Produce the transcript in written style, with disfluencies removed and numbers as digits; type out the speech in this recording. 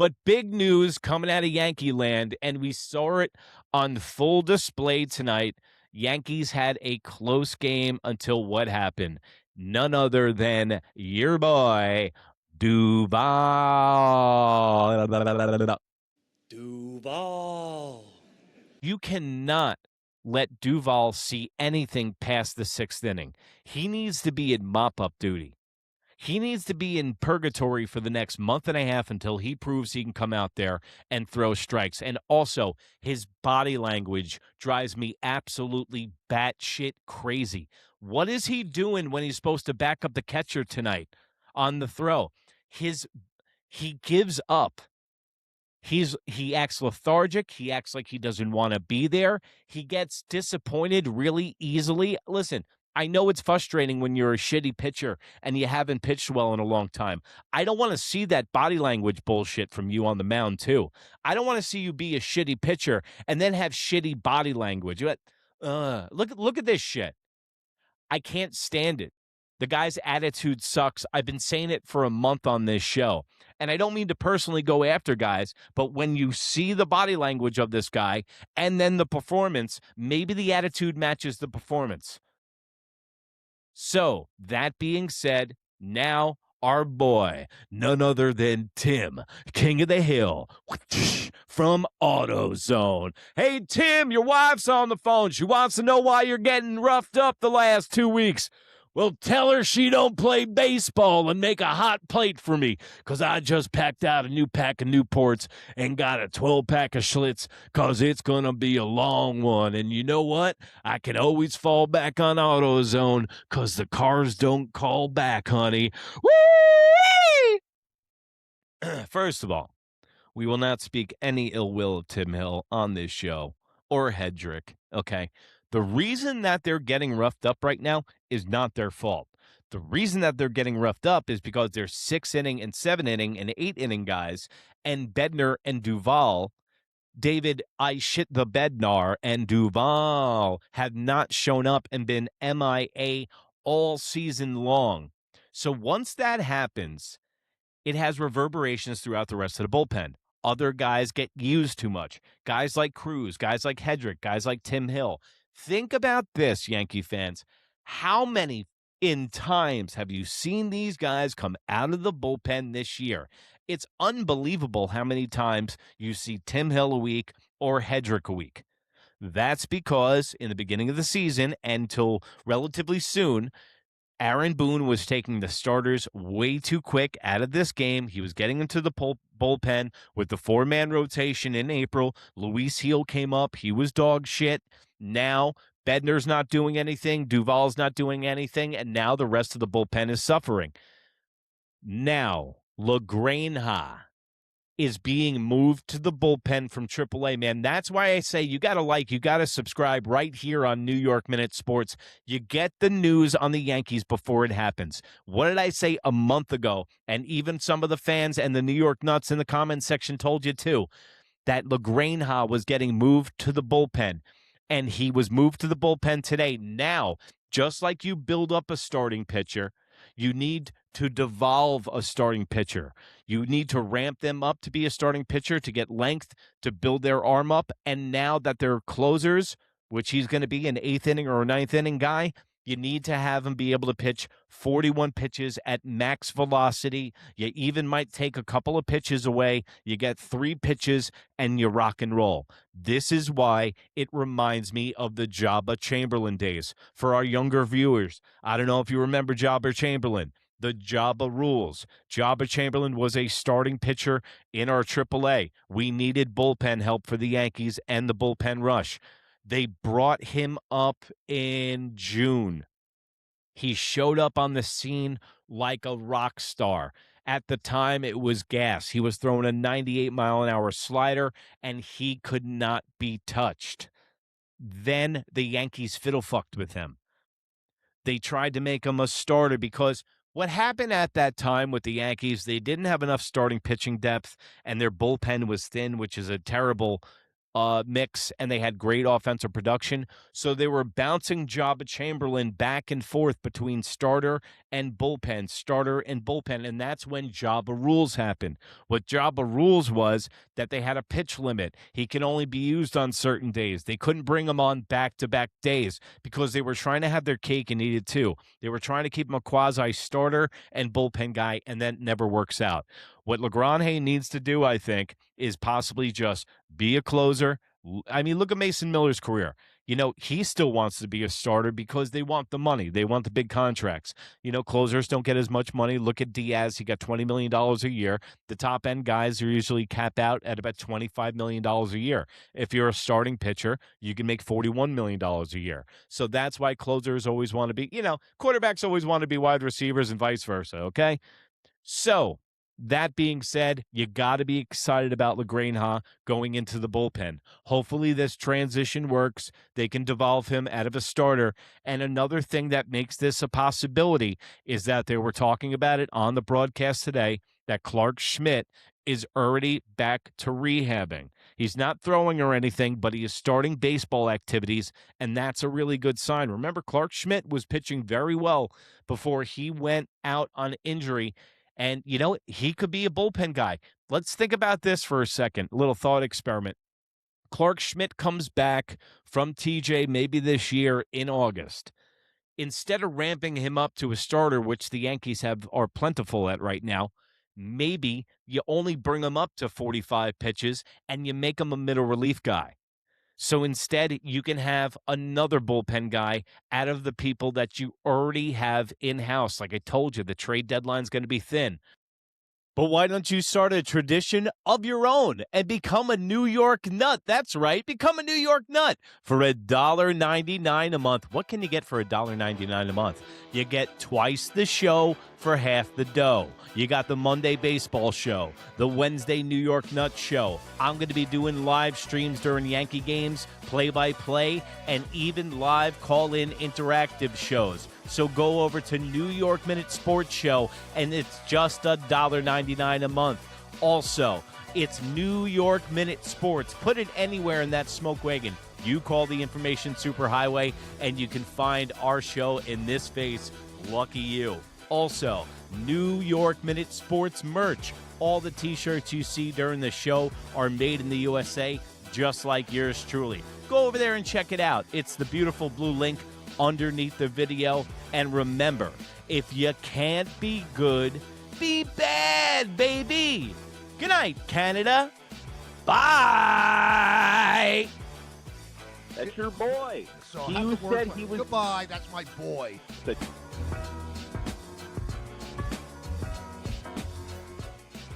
But big news coming out of Yankee land, and we saw it on full display tonight. Yankees had a close game until what happened? None other than your boy, Duval. Duval. You cannot let Duval see anything past the sixth inning. He needs to be in mop-up duty. He needs to be in purgatory for the next month and a half until he proves he can come out there and throw strikes. And also, his body language drives me absolutely batshit crazy. What is he doing when he's supposed to back up the catcher tonight on the throw? He gives up. He acts lethargic. He acts like he doesn't want to be there. He gets disappointed really easily. Listen, I know it's frustrating when you're a shitty pitcher and you haven't pitched well in a long time. I don't want to see that body language bullshit from you on the mound, too. I don't want to see you be a shitty pitcher and then have shitty body language. Look at this shit. I can't stand it. The guy's attitude sucks. I've been saying it for a month on this show. And I don't mean to personally go after guys, but when you see the body language of this guy and then the performance, maybe the attitude matches the performance. So, that being said, now our boy, none other than Tim, King of the Hill, from AutoZone. Hey, Tim, your wife's on the phone. She wants to know why you're getting roughed up the last 2 weeks. Well, tell her she don't play baseball and make a hot plate for me, because I just packed out a new pack of Newports and got a 12-pack of Schlitz, because it's going to be a long one. And you know what? I can always fall back on AutoZone, because the cars don't call back, honey. Whee! First of all, we will not speak any ill will of Tim Hill on this show or Hedrick, okay? The reason that they're getting roughed up right now is not their fault. The reason that they're getting roughed up is because they're 6-inning and 7-inning and 8-inning guys, and Bednar and Duval, David, I shit the Bednar, and Duval have not shown up and been MIA all season long. So once that happens, it has reverberations throughout the rest of the bullpen. Other guys get used too much. Guys like Cruz, guys like Hedrick, guys like Tim Hill. Think about this, Yankee fans. How many times have you seen these guys come out of the bullpen this year? It's unbelievable how many times you see Tim Hill a week or Hedrick a week. That's because in the beginning of the season until relatively soon, Aaron Boone was taking the starters way too quick out of this game. He was getting into the bullpen with the 4-man rotation in April. Luis Heel came up. He was dog shit. Now Bednar's not doing anything. Duval's not doing anything. And now the rest of the bullpen is suffering. Now LaGranha is being moved to the bullpen from AAA, man. That's why I say you got to subscribe right here on New York Minute Sports. You get the news on the Yankees before it happens. What did I say a month ago? And even some of the fans and the New York Nuts in the comment section told you too, that LaGranha was getting moved to the bullpen. And he was moved to the bullpen today. Now, just like you build up a starting pitcher, you need to devolve a starting pitcher. You need to ramp them up to be a starting pitcher, to get length, to build their arm up. And now that they're closers, which he's going to be an 8th inning or a 9th inning guy, you need to have him be able to pitch 41 pitches at max velocity. You even might take a couple of pitches away. You get 3 pitches and you rock and roll. This is why it reminds me of the Joba Chamberlain days. For our younger viewers, I don't know if you remember Joba Chamberlain. The Joba Rules. Joba Chamberlain was a starting pitcher in our AAA. We needed bullpen help for the Yankees and the bullpen rush. They brought him up in June. He showed up on the scene like a rock star. At the time, it was gas. He was throwing a 98-mile-an-hour slider, and he could not be touched. Then the Yankees fiddle-fucked with him. They tried to make him a starter because what happened at that time with the Yankees, they didn't have enough starting pitching depth, and their bullpen was thin, which is a terrible mix, and they had great offensive production. So they were bouncing Joba Chamberlain back and forth between starter and bullpen, and that's when Joba Rules happened. What Joba Rules was that they had a pitch limit. He can only be used on certain days. They couldn't bring him on back-to-back days because they were trying to have their cake and eat it too. They were trying to keep him a quasi-starter and bullpen guy, and that never works out. What LaGranha needs to do, I think, is possibly just be a closer. I mean, look at Mason Miller's career. He still wants to be a starter because they want the money. They want the big contracts. Closers don't get as much money. Look at Diaz. He got $20 million a year. The top-end guys are usually capped out at about $25 million a year. If you're a starting pitcher, you can make $41 million a year. So that's why closers always want to be, quarterbacks always want to be wide receivers and vice versa, okay? So, that being said, you got to be excited about LaGranha going into the bullpen. Hopefully this transition works. They can devolve him out of a starter. And another thing that makes this a possibility is that they were talking about it on the broadcast today, that Clark Schmidt is already back to rehabbing. He's not throwing or anything, but he is starting baseball activities, and that's a really good sign. Remember, Clark Schmidt was pitching very well before he went out on injury. And, he could be a bullpen guy. Let's think about this for a second. A little thought experiment. Clark Schmidt comes back from TJ maybe this year in August. Instead of ramping him up to a starter, which the Yankees are plentiful at right now, maybe you only bring him up to 45 pitches and you make him a middle relief guy. So instead, you can have another bullpen guy out of the people that you already have in-house. Like I told you, the trade deadline is going to be thin. But why don't you start a tradition of your own and become a New York nut? That's right. Become a New York nut for $1.99 a month. What can you get for $1.99 a month? You get twice the show for half the dough. You got the Monday baseball show, the Wednesday New York Nut show. I'm going to be doing live streams during Yankee games, play-by-play, and even live call-in interactive shows. So go over to New York Minute Sports Show, and it's just $1.99 a month. Also, it's New York Minute Sports. Put it anywhere in that smoke wagon. You call the information superhighway, and you can find our show in this face. Lucky you. Also, New York Minute Sports merch. All the T-shirts you see during the show are made in the USA, just like yours truly. Go over there and check it out. It's the beautiful blue link underneath the video. And remember, if you can't be good, be bad, baby. Good night, Canada. Bye. That's your boy. So You said he was. Goodbye. That's my boy.